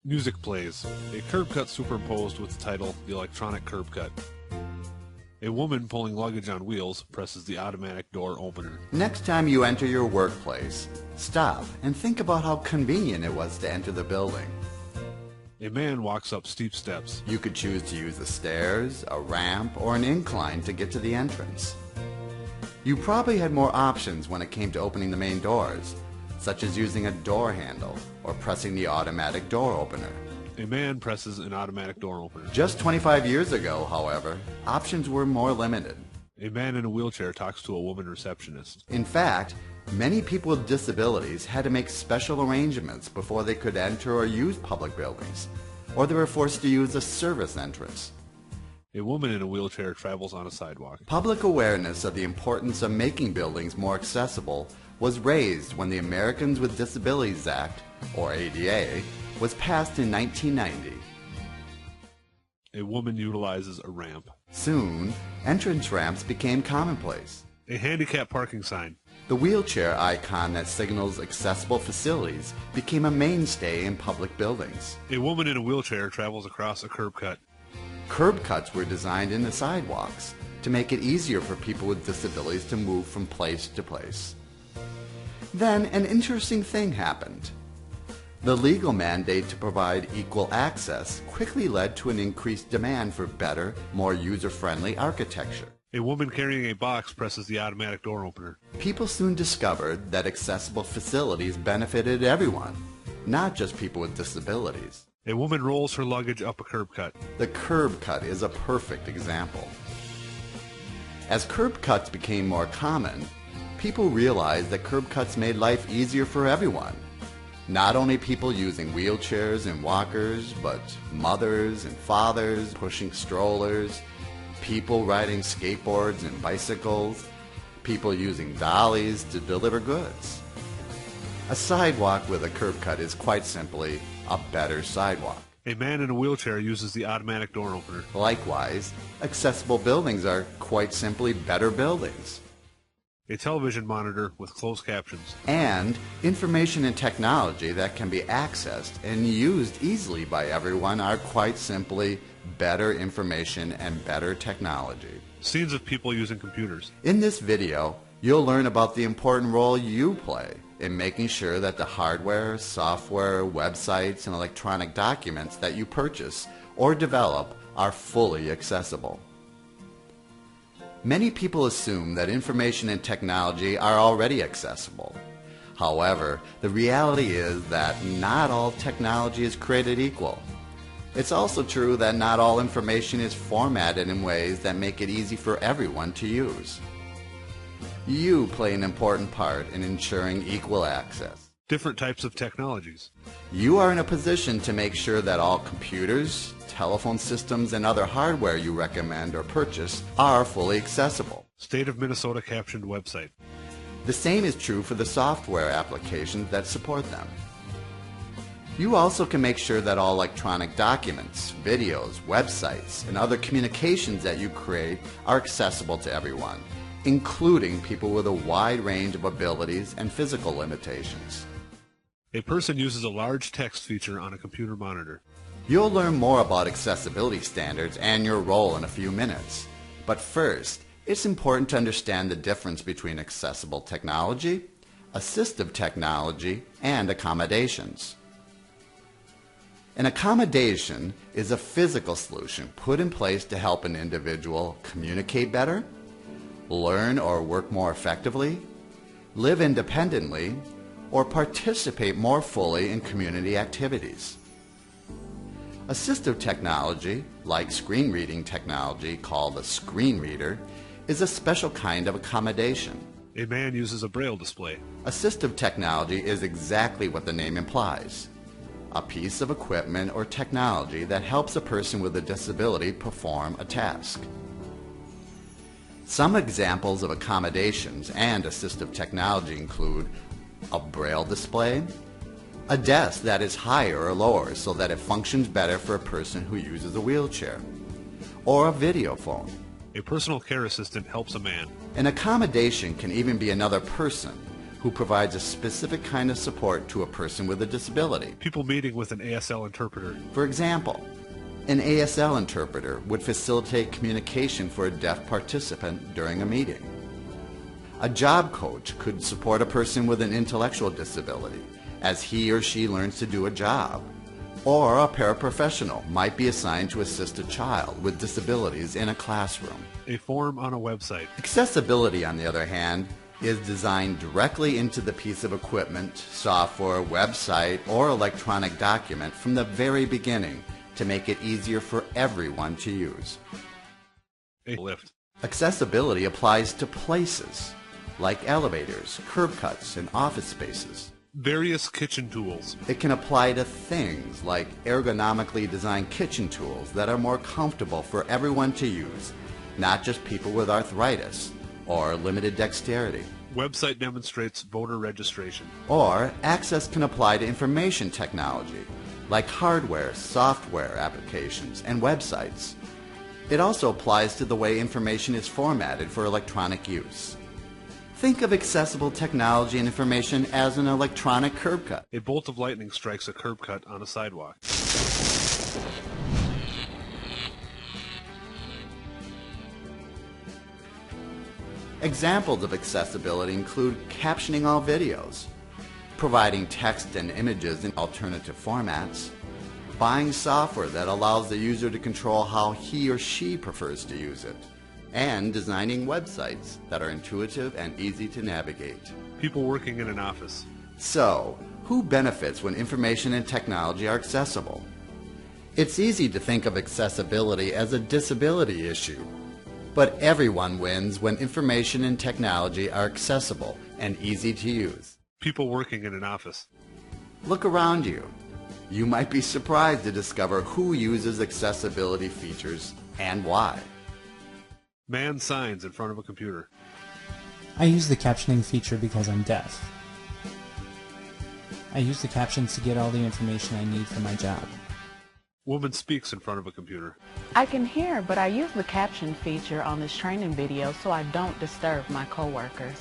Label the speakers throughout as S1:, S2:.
S1: Music plays. A curb cut superimposed with the title, The Electronic Curb Cut. A woman pulling luggage on wheels presses the automatic door opener.
S2: Next time you enter your workplace, stop and think about how convenient it was to enter the building.
S1: A man walks up steep steps.
S2: You could choose to use the stairs, a ramp, or an incline to get to the entrance. You probably had more options when it came to opening the main doors, such as using a door handle or pressing the automatic door opener.
S1: A man presses an automatic door opener.
S2: Just 25 years ago, however, options were more limited.
S1: A man in a wheelchair talks to a woman receptionist.
S2: In fact, many people with disabilities had to make special arrangements before they could enter or use public buildings, or they were forced to use a service entrance.
S1: A woman in a wheelchair travels on a sidewalk.
S2: Public awareness of the importance of making buildings more accessible was raised when the Americans with Disabilities Act, or ADA, was passed in 1990.
S1: A woman utilizes a ramp.
S2: Soon, entrance ramps became commonplace.
S1: A handicap parking sign.
S2: The wheelchair icon that signals accessible facilities became a mainstay in public buildings.
S1: A woman in a wheelchair travels across a curb cut.
S2: Curb cuts were designed into sidewalks to make it easier for people with disabilities to move from place to place. Then an interesting thing happened. The legal mandate to provide equal access quickly led to an increased demand for better, more user-friendly architecture.
S1: A woman carrying a box presses the automatic door opener.
S2: People soon discovered that accessible facilities benefited everyone, not just people with disabilities.
S1: A woman rolls her luggage up a curb cut.
S2: The curb cut is a perfect example. As curb cuts became more common, people realized that curb cuts made life easier for everyone. Not only people using wheelchairs and walkers, but mothers and fathers pushing strollers, people riding skateboards and bicycles, people using dollies to deliver goods. A sidewalk with a curb cut is quite simply a better sidewalk.
S1: A man in a wheelchair uses the automatic door opener.
S2: Likewise, accessible buildings are quite simply better buildings.
S1: A television monitor with closed captions.
S2: And information and technology that can be accessed and used easily by everyone are quite simply better information and better technology.
S1: Scenes of people using computers.
S2: In this video, you'll learn about the important role you play in making sure that the hardware, software, websites, and electronic documents that you purchase or develop are fully accessible. Many people assume that information and technology are already accessible. However, the reality is that not all technology is created equal. It's also true that not all information is formatted in ways that make it easy for everyone to use. You play an important part in ensuring equal access.
S1: Different types of technologies.
S2: You are in a position to make sure that all computers, telephone systems, and other hardware you recommend or purchase are fully accessible.
S1: State of Minnesota captioned website.
S2: The same is true for the software applications that support them. You also can make sure that all electronic documents, videos, websites, and other communications that you create are accessible to everyone, including people with a wide range of abilities and physical limitations.
S1: A person uses a large text feature on a computer monitor.
S2: You'll learn more about accessibility standards and your role in a few minutes. But first, it's important to understand the difference between accessible technology, assistive technology, and accommodations. An accommodation is a physical solution put in place to help an individual communicate better, learn or work more effectively, live independently, or participate more fully in community activities. Assistive technology, like screen reading technology called a screen reader, is a special kind of accommodation.
S1: A man uses a braille display.
S2: Assistive technology is exactly what the name implies: a piece of equipment or technology that helps a person with a disability perform a task. Some examples of accommodations and assistive technology include a braille display, a desk that is higher or lower so that it functions better for a person who uses a wheelchair, or a video phone.
S1: A personal care assistant helps a man.
S2: An accommodation can even be another person, who provides a specific kind of support to a person with a disability.
S1: People meeting with an ASL interpreter.
S2: For example, an ASL interpreter would facilitate communication for a deaf participant during a meeting. A job coach could support a person with an intellectual disability as he or she learns to do a job. Or a paraprofessional might be assigned to assist a child with disabilities in a classroom.
S1: A form on a website.
S2: Accessibility, on the other hand, is designed directly into the piece of equipment, software, website, or electronic document from the very beginning to make it easier for everyone to use.
S1: A lift.
S2: Accessibility applies to places like elevators, curb cuts, and office spaces.
S1: Various kitchen tools.
S2: It can apply to things like ergonomically designed kitchen tools that are more comfortable for everyone to use, not just people with arthritis or limited dexterity.
S1: Website demonstrates voter registration.
S2: Or access can apply to information technology, like hardware, software applications, and websites. It also applies to the way information is formatted for electronic use. Think of accessible technology and information as an electronic curb cut.
S1: A bolt of lightning strikes a curb cut on a sidewalk.
S2: Examples of accessibility include captioning all videos, providing text and images in alternative formats, buying software that allows the user to control how he or she prefers to use it, and designing websites that are intuitive and easy to navigate.
S1: People working in an office.
S2: So, who benefits when information and technology are accessible? It's easy to think of accessibility as a disability issue, but everyone wins when information and technology are accessible and easy to use.
S1: People working in an office.
S2: Look around you. You might be surprised to discover who uses accessibility features and why.
S1: Man signs in front of a computer.
S3: I use the captioning feature because I'm deaf. I use the captions to get all the information I need for my job.
S1: Woman speaks in front of a computer.
S4: I can hear, but I use the caption feature on this training video so I don't disturb my coworkers.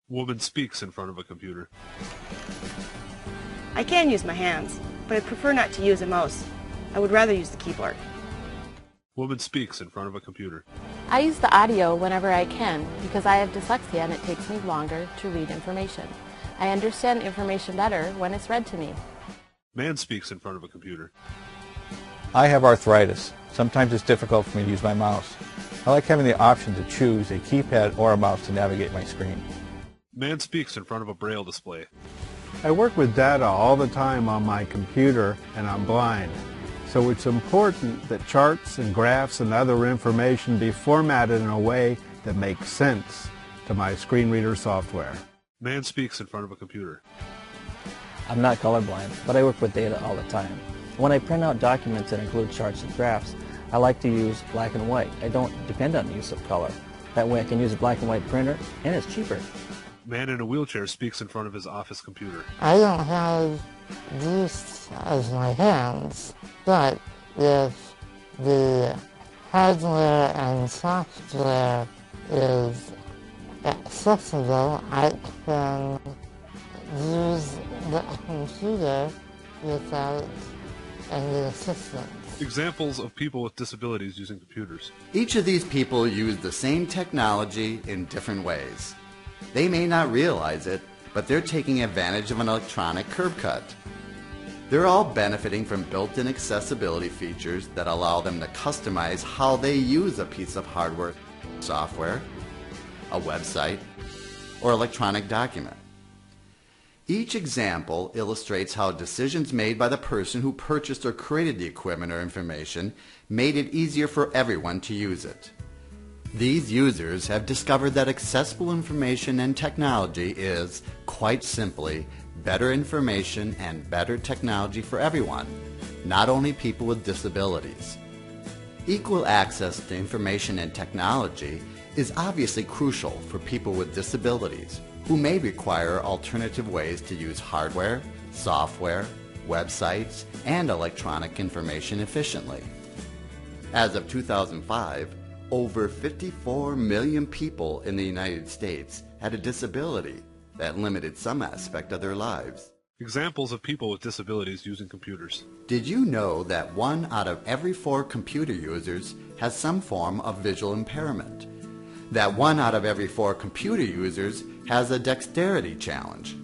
S1: Woman speaks in front of a computer.
S5: I can use my hands, but I prefer not to use a mouse. I would rather use the keyboard.
S1: Woman speaks in front of a computer.
S6: I use the audio whenever I can because I have dyslexia and it takes me longer to read information. I understand information better when it's read to me.
S1: Man speaks in front of a computer.
S7: I have arthritis. Sometimes it's difficult for me to use my mouse. I like having the option to choose a keypad or a mouse to navigate my screen.
S1: Man speaks in front of a braille display.
S8: I work with data all the time on my computer and I'm blind. So it's important that charts and graphs and other information be formatted in a way that makes sense to my screen reader software.
S1: Man speaks in front of a computer.
S9: I'm not colorblind, but I work with data all the time. When I print out documents that include charts and graphs, I like to use black and white. I don't depend on the use of color. That way I can use a black and white printer, and it's cheaper.
S1: Man in a wheelchair speaks in front of his office computer.
S10: I don't have these as my hands, but if the hardware and software is accessible, I can use the computer without any assistance.
S1: Examples of people with disabilities using computers.
S2: Each of these people use the same technology in different ways. They may not realize it, but they're taking advantage of an electronic curb cut. They're all benefiting from built-in accessibility features that allow them to customize how they use a piece of hardware, software, a website, or electronic document. Each example illustrates how decisions made by the person who purchased or created the equipment or information made it easier for everyone to use it. These users have discovered that accessible information and technology is, quite simply, better information and better technology for everyone, not only people with disabilities. Equal access to information and technology is obviously crucial for people with disabilities who may require alternative ways to use hardware, software, websites, and electronic information efficiently. As of 2005, over 54 million people in the United States had a disability that limited some aspect of their lives.
S1: Examples of people with disabilities using computers.
S2: Did you know that 1 out of every 4 computer users has some form of visual impairment? That 1 out of every 4 computer users has a dexterity challenge?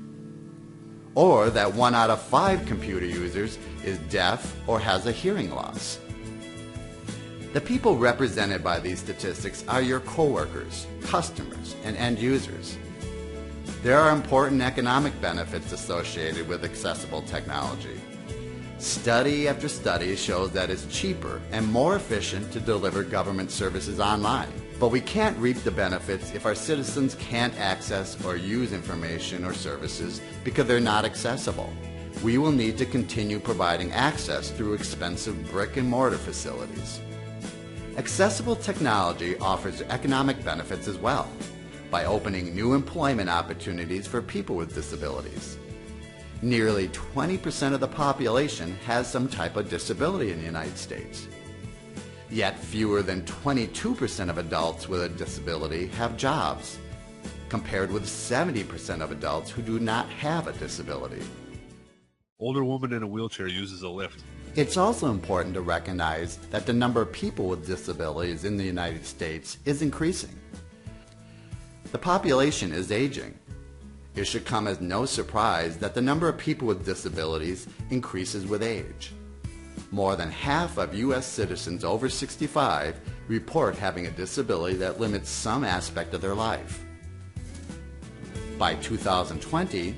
S2: Or that 1 out of 5 computer users is deaf or has a hearing loss? The people represented by these statistics are your coworkers, customers, and end users. There are important economic benefits associated with accessible technology. Study after study shows that it's cheaper and more efficient to deliver government services online. But we can't reap the benefits if our citizens can't access or use information or services because they're not accessible. We will need to continue providing access through expensive brick and mortar facilities. Accessible technology offers economic benefits as well, by opening new employment opportunities for people with disabilities. Nearly 20% of the population has some type of disability in the United States. Yet fewer than 22% of adults with a disability have jobs, compared with 70% of adults who do not have a disability.
S1: Older woman in a wheelchair uses a lift.
S2: It's also important to recognize that the number of people with disabilities in the United States is increasing. The population is aging. It should come as no surprise that the number of people with disabilities increases with age. More than half of U.S. citizens over 65 report having a disability that limits some aspect of their life. By 2020,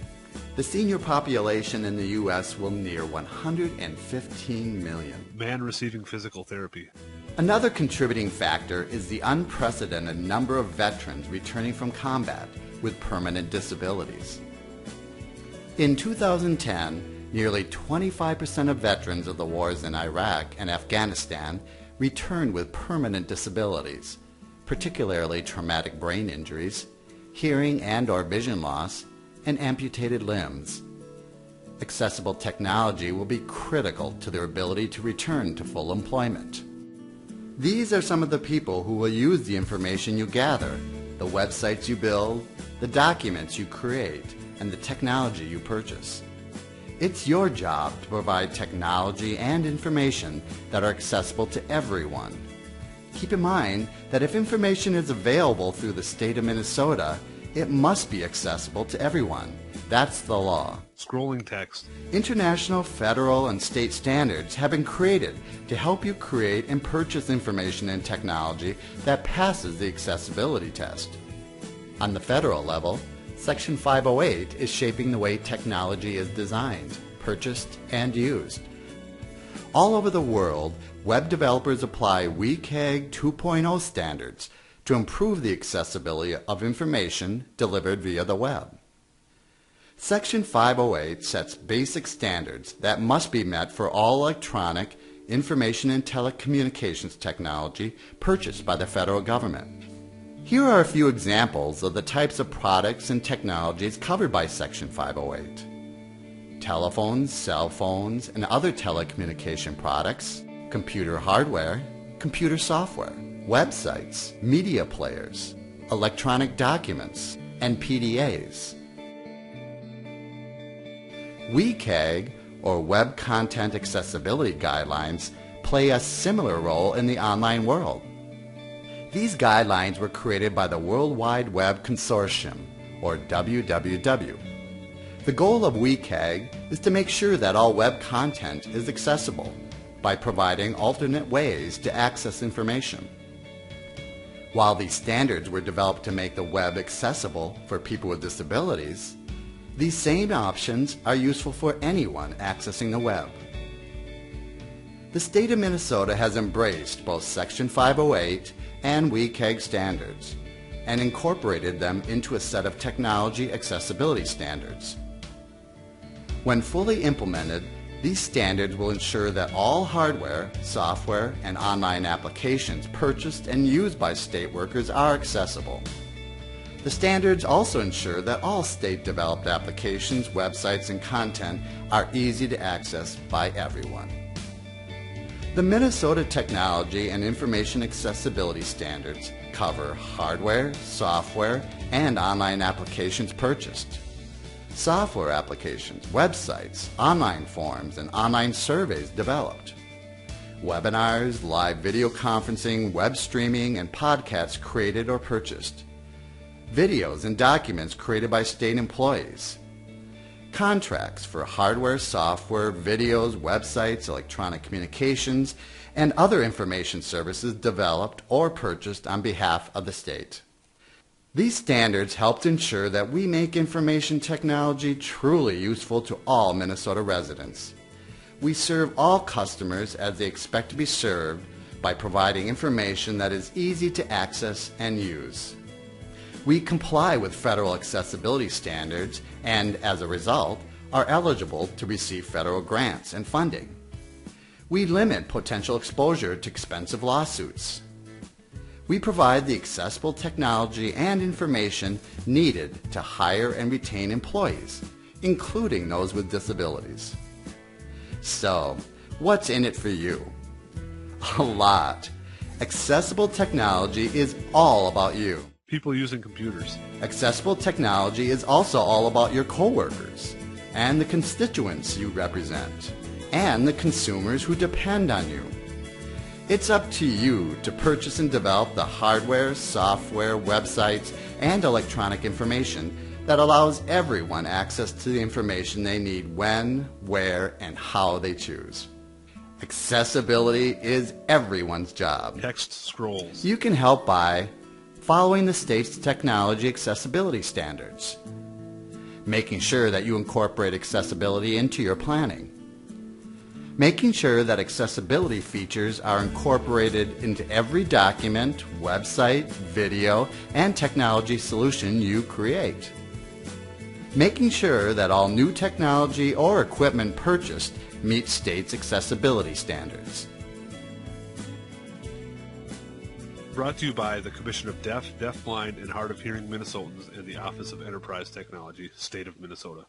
S2: the senior population in the U.S. will near 115 million.
S1: Man receiving physical therapy.
S2: Another contributing factor is the unprecedented number of veterans returning from combat with permanent disabilities. In 2010, nearly 25% of veterans of the wars in Iraq and Afghanistan returned with permanent disabilities, particularly traumatic brain injuries, hearing and/or vision loss, and amputated limbs. Accessible technology will be critical to their ability to return to full employment. These are some of the people who will use the information you gather, the websites you build, the documents you create, and the technology you purchase. It's your job to provide technology and information that are accessible to everyone. Keep in mind that if information is available through the state of Minnesota, it must be accessible to everyone. That's the law.
S1: Scrolling text.
S2: International, federal, and state standards have been created to help you create and purchase information and technology that passes the accessibility test. On the federal level, Section 508 is shaping the way technology is designed, purchased, and used. All over the world, web developers apply WCAG 2.0 standards to improve the accessibility of information delivered via the web. Section 508 sets basic standards that must be met for all electronic, information and telecommunications technology purchased by the federal government. Here are a few examples of the types of products and technologies covered by Section 508. Telephones, cell phones, and other telecommunication products, computer hardware, computer software, websites, media players, electronic documents, and PDAs. WCAG, or Web Content Accessibility Guidelines, play a similar role in the online world. These guidelines were created by the World Wide Web Consortium, or WWW. The goal of WCAG is to make sure that all web content is accessible by providing alternate ways to access information. While these standards were developed to make the web accessible for people with disabilities, these same options are useful for anyone accessing the web. The state of Minnesota has embraced both Section 508 and WCAG standards and incorporated them into a set of technology accessibility standards. When fully implemented, these standards will ensure that all hardware, software, and online applications purchased and used by state workers are accessible. The standards also ensure that all state-developed applications, websites, and content are easy to access by everyone. The Minnesota Technology and Information Accessibility Standards cover hardware, software, and online applications purchased. Software applications, websites, online forms, and online surveys developed. Webinars, live video conferencing, web streaming, and podcasts created or purchased. Videos and documents created by state employees. Contracts for hardware, software, videos, websites, electronic communications, and other information services developed or purchased on behalf of the state. These standards helped ensure that we make information technology truly useful to all Minnesota residents. We serve all customers as they expect to be served by providing information that is easy to access and use. We comply with federal accessibility standards and, as a result, are eligible to receive federal grants and funding. We limit potential exposure to expensive lawsuits. We provide the accessible technology and information needed to hire and retain employees, including those with disabilities. So, what's in it for you? A lot. Accessible technology is all about you.
S1: People using computers.
S2: Accessible technology is also all about your coworkers and the constituents you represent and the consumers who depend on you. It's up to you to purchase and develop the hardware, software, websites, and electronic information that allows everyone access to the information they need when, where, and how they choose. Accessibility is everyone's job.
S1: Text scrolls.
S2: You can help by following the state's technology accessibility standards, making sure that you incorporate accessibility into your planning, making sure that accessibility features are incorporated into every document, website, video, and technology solution you create, making sure that all new technology or equipment purchased meets state's accessibility standards.
S1: Brought to you by the Commission of Deaf, Deafblind, and Hard of Hearing Minnesotans and the Office of Enterprise Technology, State of Minnesota.